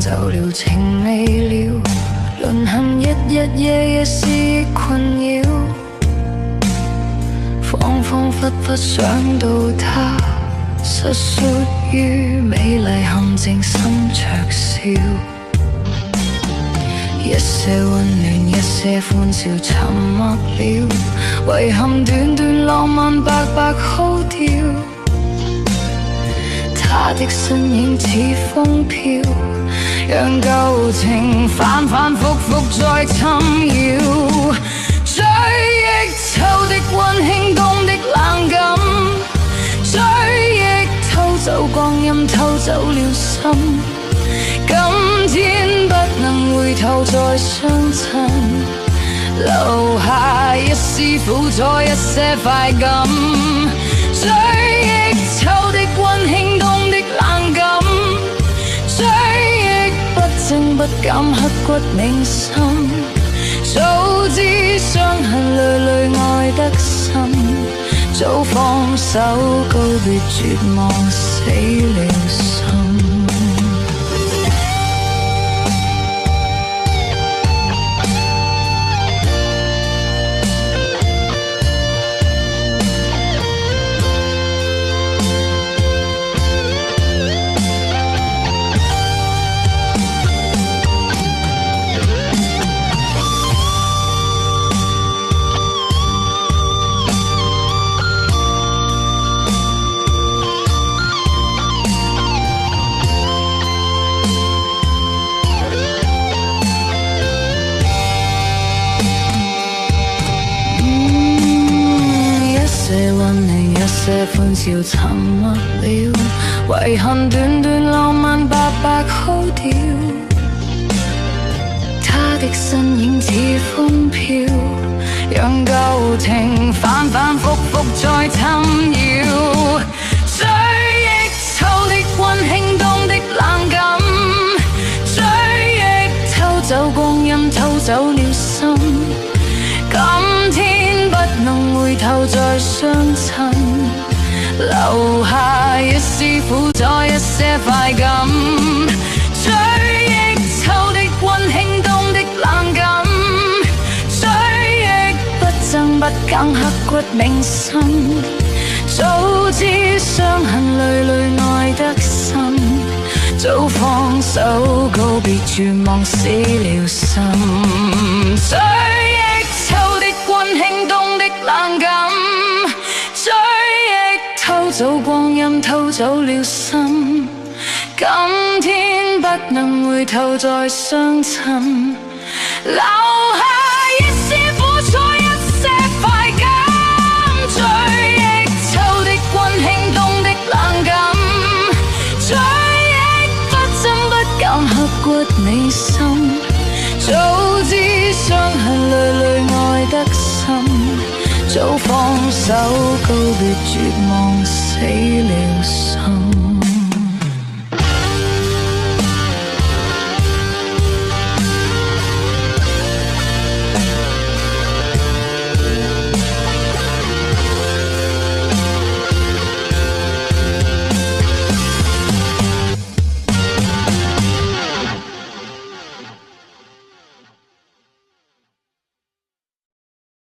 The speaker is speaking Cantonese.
就了，情未了，淪陷日夜夜是困擾，恍惚想到他實屬於美麗陷阱，心灼燒。一些溫暖，一些歡笑，沉默了，遺憾段浪漫白耗掉。他的身影似風飄，讓舊情反覆再侵擾。追憶秋的溫馨，冬的冷感，追憶偷走光陰，偷走了心。今天不能回頭再相襯，留下一絲苦楚，一些快感。追憶秋的溫馨，冬的冷感，追憶不增不減，刻骨銘心。早知傷痕累累愛得深，早放手告別絕望，死了心。歡笑沉默了，遺憾段浪漫白耗掉。他的身影似風飄，讓舊情反覆再侵擾。追憶秋的溫馨，冬的冷感，追憶偷走光陰，偷走了心。今天不能回頭再相襯，留下一絲苦楚，一些快感。追憶秋的溫馨，冬的冷感，追憶不增不減，刻骨銘心。早知傷痕累累愛得深，早放手告別絕望，死了心。追憶秋的溫馨，冬的冷感，追憶偷走光陰，偷走了心。今天不能回頭再相襯，留下一絲苦楚，一些快感。追憶秋的溫馨，冬的冷感，追憶不增不減，刻骨銘心。早知傷痕累累愛得深，早放手告別絕望，死了心。